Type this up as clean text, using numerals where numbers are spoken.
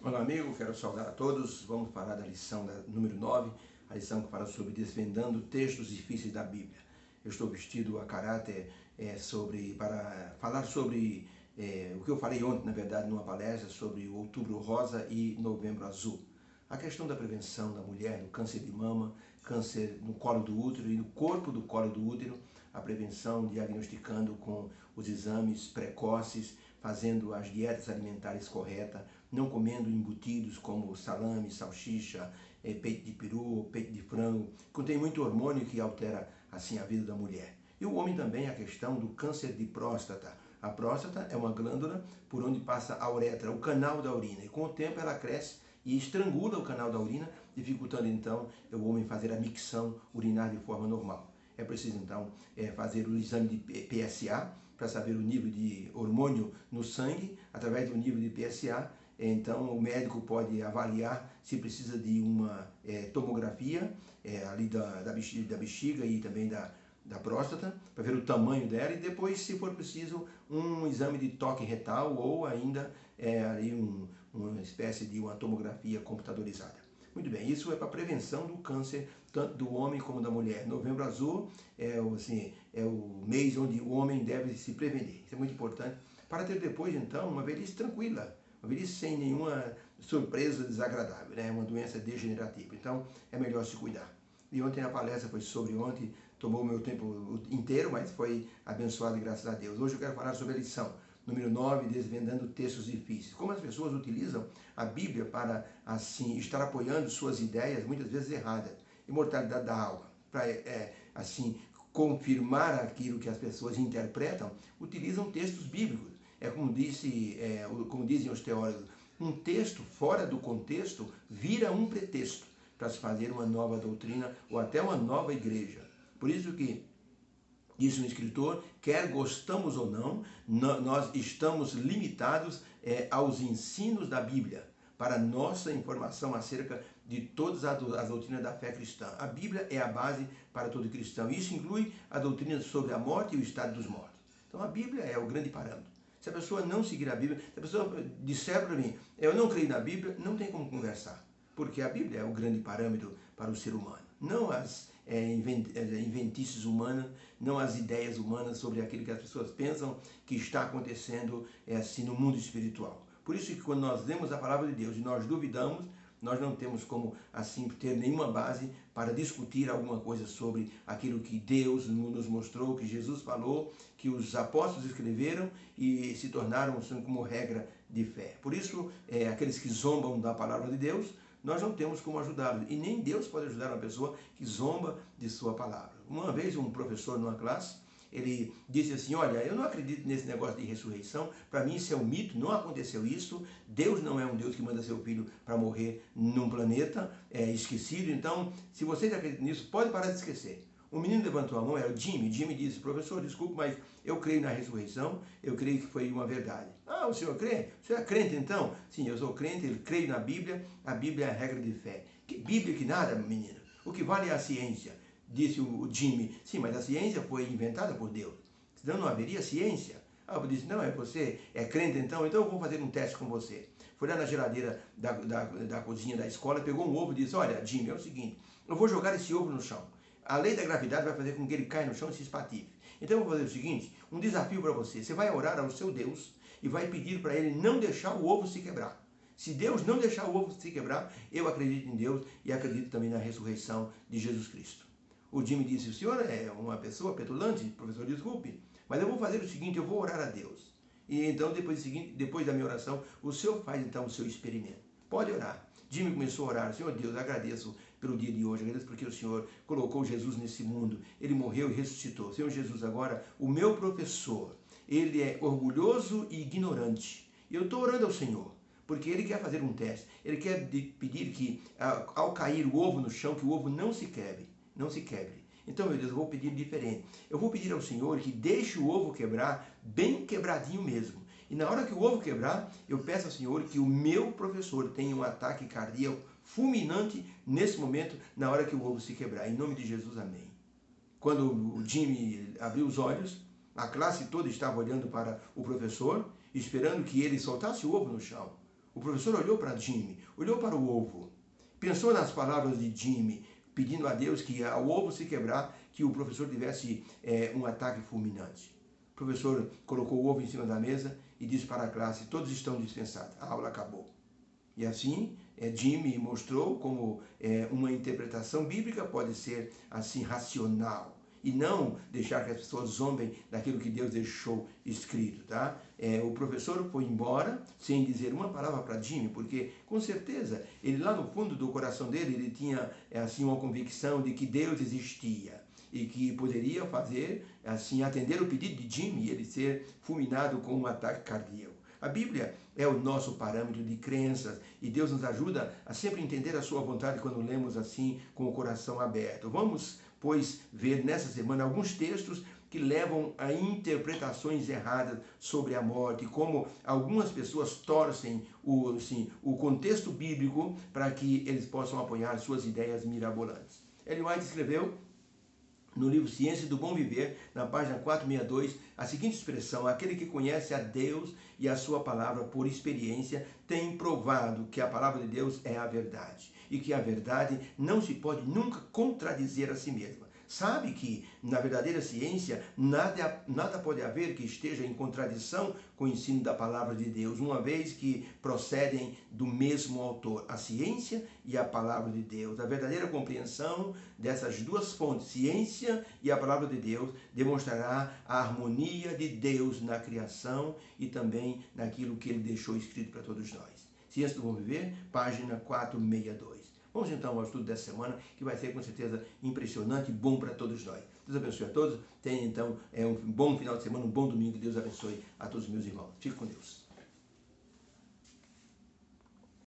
Olá, amigo, quero saudar a todos. Vamos falar da lição número 9, a lição que fala sobre desvendando textos difíceis da Bíblia. Eu estou vestido a caráter para falar sobre o que eu falei ontem, na verdade, numa palestra sobre o Outubro Rosa e Novembro Azul. A questão da prevenção da mulher no câncer de mama, câncer no colo do útero e no corpo do colo do útero, a prevenção diagnosticando com os exames precoces, fazendo as dietas alimentares corretas, não comendo embutidos como salame, salsicha, peito de peru, peito de frango, que contém muito hormônio que altera assim a vida da mulher. E o homem também a questão do câncer de próstata. A próstata é uma glândula por onde passa a uretra, o canal da urina, e com o tempo ela cresce e estrangula o canal da urina, dificultando então o homem fazer a micção urinar de forma normal. É preciso então fazer o exame de PSA para saber o nível de hormônio no sangue. Através do nível de PSA, então o médico pode avaliar se precisa de uma tomografia ali da bexiga e também da próstata, para ver o tamanho dela, e depois, se for preciso, um exame de toque retal ou ainda ali uma espécie de uma tomografia computadorizada. Muito bem, isso é para prevenção do câncer, tanto do homem como da mulher. Novembro Azul é o mês onde o homem deve se prevenir. Isso é muito importante para ter depois, então, uma velhice tranquila, uma velhice sem nenhuma surpresa desagradável, né? Uma doença degenerativa. Então, é melhor se cuidar. E ontem a palestra foi sobre ontem, tomou o meu tempo inteiro, mas foi abençoado, graças a Deus. Hoje eu quero falar sobre a lição número 9, desvendando textos difíceis. Como as pessoas utilizam a Bíblia para, assim, estar apoiando suas ideias, muitas vezes erradas. Imortalidade da alma, para, assim, confirmar aquilo que as pessoas interpretam, utilizam textos bíblicos. É como dizem os teólogos, um texto fora do contexto vira um pretexto para se fazer uma nova doutrina ou até uma nova igreja. Por isso que diz um escritor, quer gostamos ou não, nós estamos limitados aos ensinos da Bíblia para nossa informação acerca de todas as doutrinas da fé cristã. A Bíblia é a base para todo cristão. Isso inclui a doutrina sobre a morte e o estado dos mortos. Então a Bíblia é o grande parâmetro. Se a pessoa não seguir a Bíblia, se a pessoa disser para mim, eu não creio na Bíblia, não tem como conversar. Porque a Bíblia é o grande parâmetro para o ser humano. Não as inventices humanas, não as ideias humanas sobre aquilo que as pessoas pensam que está acontecendo assim no mundo espiritual. Por isso que quando nós lemos a palavra de Deus e nós duvidamos, nós não temos como assim ter nenhuma base para discutir alguma coisa sobre aquilo que Deus nos mostrou, que Jesus falou, que os apóstolos escreveram e se tornaram como regra de fé. Por isso, aqueles que zombam da palavra de Deus, nós não temos como ajudá-los. E nem Deus pode ajudar uma pessoa que zomba de sua palavra. Uma vez um professor numa classe, ele disse assim, olha, eu não acredito nesse negócio de ressurreição, para mim isso é um mito, não aconteceu isso, Deus não é um Deus que manda seu filho para morrer num planeta esquecido, então se vocês acreditam nisso, pode parar de esquecer. O menino levantou a mão, era o Jimmy disse, professor, desculpe, mas eu creio na ressurreição, eu creio que foi uma verdade. Ah, o senhor crê? O senhor é crente então? Sim, eu sou crente, eu creio na Bíblia, a Bíblia é a regra de fé. Que Bíblia que nada, menino, o que vale é a ciência. Disse o Jimmy, sim, mas a ciência foi inventada por Deus, senão não haveria ciência. Ah, eu disse, não, você é crente então eu vou fazer um teste com você. Foi lá na geladeira da cozinha da escola, pegou um ovo e disse, olha, Jimmy, é o seguinte, eu vou jogar esse ovo no chão. A lei da gravidade vai fazer com que ele caia no chão e se espatife. Então eu vou fazer o seguinte, um desafio para você. Você vai orar ao seu Deus e vai pedir para ele não deixar o ovo se quebrar. Se Deus não deixar o ovo se quebrar, eu acredito em Deus e acredito também na ressurreição de Jesus Cristo. O Jimmy disse, o senhor é uma pessoa petulante, professor, desculpe, mas eu vou fazer o seguinte, eu vou orar a Deus. E então, depois da minha oração, o senhor faz então o seu experimento. Pode orar. Jimmy começou a orar, Senhor Deus, agradeço pelo dia de hoje, agradeço porque o Senhor colocou Jesus nesse mundo, Ele morreu e ressuscitou. Senhor Jesus, agora, o meu professor, ele é orgulhoso e ignorante. E eu estou orando ao Senhor, porque ele quer fazer um teste. Ele quer pedir que, ao cair o ovo no chão, que o ovo não se quebre. Não se quebre. Então, meu Deus, eu vou pedir diferente. Eu vou pedir ao Senhor que deixe o ovo quebrar bem quebradinho mesmo. E na hora que o ovo quebrar, eu peço ao Senhor que o meu professor tenha um ataque cardíaco fulminante nesse momento, na hora que o ovo se quebrar. Em nome de Jesus, amém. Quando o Jimmy abriu os olhos, a classe toda estava olhando para o professor, esperando que ele soltasse o ovo no chão. O professor olhou para Jimmy, olhou para o ovo, pensou nas palavras de Jimmy, pedindo a Deus que ao ovo se quebrar, que o professor tivesse um ataque fulminante. O professor colocou o ovo em cima da mesa e disse para a classe: todos estão dispensados, a aula acabou. E assim, Jimmy mostrou como uma interpretação bíblica pode ser assim racional e não deixar que as pessoas zombem daquilo que Deus deixou escrito, tá? O professor foi embora sem dizer uma palavra para Jimmy, porque com certeza ele lá no fundo do coração dele ele tinha assim uma convicção de que Deus existia e que poderia fazer assim atender o pedido de Jimmy e ele ser fulminado com um ataque cardíaco. A Bíblia é o nosso parâmetro de crenças e Deus nos ajuda a sempre entender a sua vontade quando lemos assim com o coração aberto. Vamos, pois, ver nessa semana alguns textos que levam a interpretações erradas sobre a morte, como algumas pessoas torcem o contexto bíblico para que eles possam apoiar suas ideias mirabolantes. Ellen White escreveu no livro Ciência do Bom Viver, na página 462, a seguinte expressão: aquele que conhece a Deus e a sua palavra por experiência tem provado que a palavra de Deus é a verdade e que a verdade não se pode nunca contradizer a si mesma. Sabe que, na verdadeira ciência, nada pode haver que esteja em contradição com o ensino da palavra de Deus, uma vez que procedem do mesmo autor, a ciência e a palavra de Deus. A verdadeira compreensão dessas duas fontes, ciência e a palavra de Deus, demonstrará a harmonia de Deus na criação e também naquilo que ele deixou escrito para todos nós. Ciência do Bom Viver, página 462. Vamos então ao estudo dessa semana, que vai ser com certeza impressionante e bom para todos nós. Deus abençoe a todos. Tenha então um bom final de semana, um bom domingo. Deus abençoe a todos os meus irmãos. Fique com Deus.